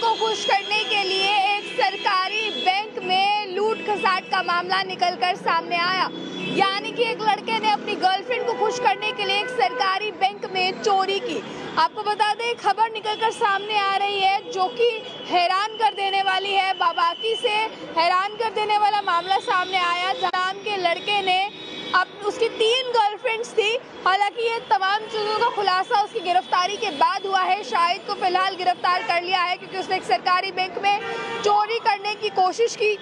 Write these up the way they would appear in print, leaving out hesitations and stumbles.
को खुश करने के लिए एक सरकारी बैंक में लूट खसाट का मामला निकलकर सामने आया। यानी कि एक लड़के ने अपनी गर्लफ्रेंड को खुश करने के लिए एक सरकारी बैंक में चोरी की। आपको बता दें, खबर निकलकर सामने आ रही है जो कि हैरान कर देने वाली है। बाबाकी से हैरान कर देने वाला मामला सामने आया। नाम के लड़के ने अब उसकी 3 गर्लफ्रेंड्स थी। हालांकि ये तमाम चीज़ों का खुलासा उसकी गिरफ्तारी के बाद हुआ है। शाहिद को फिलहाल गिरफ्तार कर लिया है क्योंकि उसने एक सरकारी बैंक में चोरी करने की कोशिश की।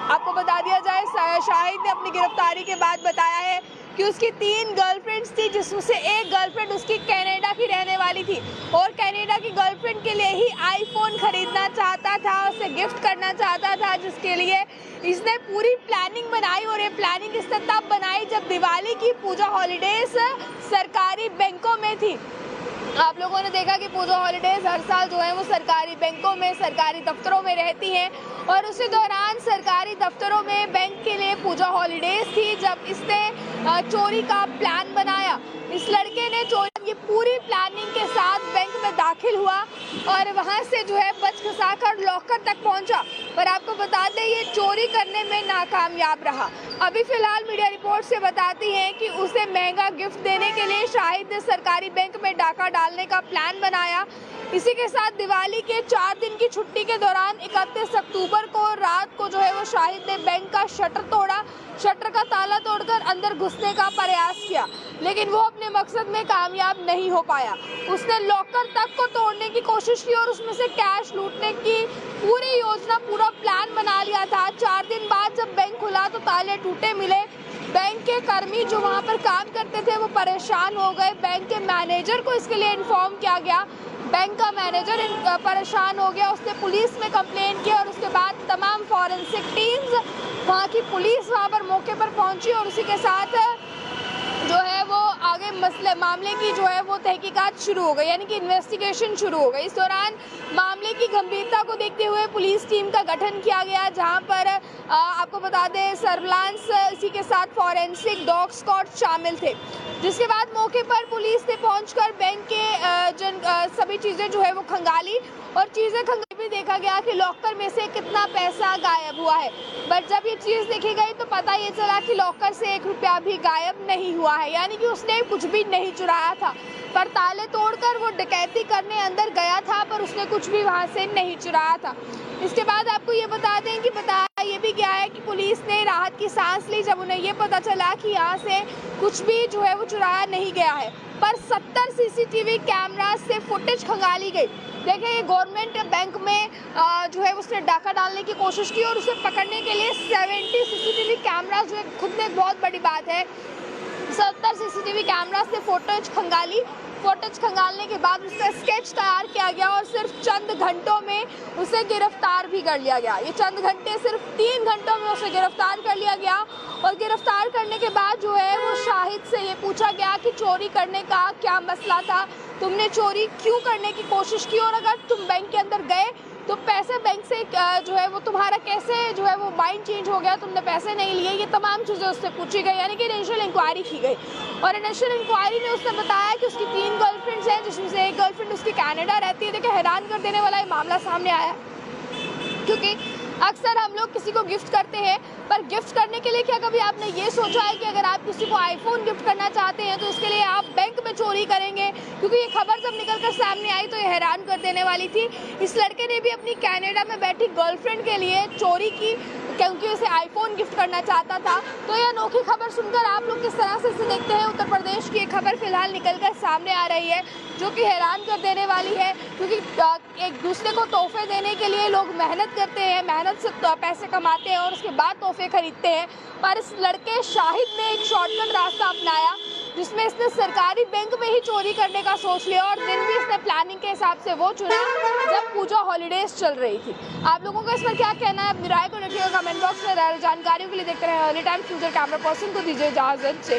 आपको बता दिया जाए, शाहिद ने अपनी गिरफ्तारी के बाद बताया है कि उसकी 3 गर्लफ्रेंड्स थी, जिसमें से एक गर्लफ्रेंड उसकी कनाडा की रहने वाली थी और कनाडा की गर्लफ्रेंड के लिए ही आईफोन खरीदना चाहता था, उसे गिफ्ट करना चाहता था, जिसके लिए इसने पूरी प्लानिंग बनाई। और ये प्लानिंग इसने तब बनाई जब दिवाली की पूजा हॉलीडेज सरकारी बैंकों में थी। आप लोगों ने देखा कि पूजा हॉलीडेज हर साल जो है वो सरकारी बैंकों में, सरकारी दफ्तरों में रहती हैं और उसी दौरान सरकारी दफ्तरों में बैंक के लिए पूजा हॉलीडेज थी जब इसने चोरी का प्लान बनाया। इस लड़के ने चोरी की पूरी प्लानिंग के साथ बैंक में दाखिल हुआ और वहां से जो है बच खसा कर लॉकर तक पहुंचा। पर आपको बता दें, ये चोरी करने में नाकामयाब रहा। अभी फिलहाल मीडिया रिपोर्ट से बताती हैं कि उसे महंगा गिफ्ट देने के लिए शाहिद ने सरकारी बैंक में डाका डालने का प्लान बनाया। इसी के साथ दिवाली के 4 दिन की छुट्टी के दौरान 31 अक्टूबर को रात को जो है वो शाहिद ने बैंक का शटर तोड़ा। शटर का ताला तोड़कर अंदर घुसने का प्रयास किया, लेकिन वो अपने मकसद में कामयाब नहीं हो पाया। उसने लॉकर तक को तोड़ने की कोशिश की और उसमें से कैश लूटने की पूरी योजना, पूरा प्लान बना लिया था। 4 दिन बाद जब बैंक खुला तो ताले टूटे मिले। बैंक के कर्मी जो वहाँ पर काम करते थे वो परेशान हो गए। बैंक के मैनेजर को इसके लिए इन्फॉर्म किया गया। बैंक का मैनेजर परेशान हो गया, उसने पुलिस में कंप्लेन किया और उसके बाद तमाम फॉरेंसिक टीम्स, वहाँ की पुलिस वहाँ पर मौके पर पहुंची और उसी के साथ जो है वो आगे मामले की जो है वो तहकीकात शुरू हो गई, यानी कि इन्वेस्टिगेशन शुरू हो गई। इस दौरान मामले की गंभीरता को देखते हुए पुलिस टीम का गठन किया गया, जहां पर आपको बता दें सर्विलांस, इसी के साथ फॉरेंसिक डॉग स्क्वाड शामिल थे। जिसके बाद मौके पर पुलिस ने पहुंचकर बैंक के सभी चीज़ें जो है वो खंगाली और चीज़ें भी देखा गया कि लॉकर में से कितना पैसा गायब हुआ है। बट जब ये चीज़ देखी गई तो पता ये चला कि लॉकर से 1 रुपया भी गायब नहीं हुआ है, यानी कि उसने कुछ भी नहीं चुराया था। पर ताले तोड़कर वो डकैती करने अंदर गया था, पर उसने कुछ भी वहाँ से नहीं चुराया था। इसके बाद आपको ये बता दें कि बताया ये भी गया है कि पुलिस ने राहत की सांस ली जब उन्हें ये पता चला कि यहाँ से कुछ भी जो है वो चुराया नहीं गया है। पर 70 सीसीटीवी कैमरा से फुटेज खंगाली गई। देखिए, ये गवर्नमेंट बैंक में जो है उसने डाका डालने की कोशिश की और उसे पकड़ने के लिए 70 सीसीटीवी कैमरा जो है खुद में एक बहुत बड़ी बात है। 70 सीसीटीवी कैमरा से फुटेज खंगाली। फुटेज खंगालने के बाद उसका स्केच तैयार किया गया और सिर्फ चंद घंटों में उसे गिरफ्तार भी कर लिया गया। ये चंद घंटे, सिर्फ 3 घंटों में उसे गिरफ्तार कर लिया गया और गिरफ्तार करने के बाद जो है वो शाहिद से ये पूछा गया कि चोरी करने का क्या मसला था, तुमने चोरी क्यों करने की कोशिश की और अगर तुम बैंक के अंदर गए तो पैसे बैंक से जो है वो तुम्हारा कैसे जो है वो माइंड चेंज हो गया, तुमने पैसे नहीं लिए। ये तमाम चीज़ें उससे पूछी गई, यानी कि इनिशियल इंक्वायरी की गई। और इनिशियल इंक्वायरी में उसने बताया कि उसकी 3 गर्लफ्रेंड्स हैं, जिसमें से एक गर्लफ्रेंड उसकी कनाडा रहती है। देखिए, हैरान कर देने वाला ये मामला सामने आया, क्योंकि अक्सर हम लोग किसी को गिफ्ट करते हैं, पर गिफ्ट करने के लिए क्या कभी आपने ये सोचा है कि अगर आप किसी को आईफोन गिफ्ट करना चाहते हैं तो उसके लिए आप बैंक में चोरी करेंगे? क्योंकि ये खबर जब निकलकर सामने आई तो ये हैरान कर देने वाली थी। इस लड़के ने भी अपनी कनाडा में बैठी गर्लफ्रेंड के लिए चोरी की क्योंकि उसे आईफोन गिफ्ट करना चाहता था। तो ये अनोखी खबर सुनकर आप लोग किस तरह से इसे देखते हैं? उत्तर प्रदेश की एक खबर फिलहाल निकलकर सामने आ रही है जो कि हैरान कर देने वाली है, क्योंकि एक दूसरे को तोहफे देने के लिए लोग मेहनत करते हैं, मेहनत से पैसे कमाते हैं और उसके बाद तोहफे खरीदते हैं। पर इस लड़के शाहिद ने एक शॉर्टकट रास्ता अपनाया जिसमें इसने सरकारी बैंक में ही चोरी करने का सोच लिया और दिन भी इसने प्लानिंग के हिसाब से वो चुना जब पूजा हॉलीडेज चल रही थी। आप लोगों का इस पर क्या कहना है? अपनी राय को लिखिएगा कमेंट बॉक्स में। जानकारियों के लिए देखते रहे early time future. Camera person को दीजिए इजाजत।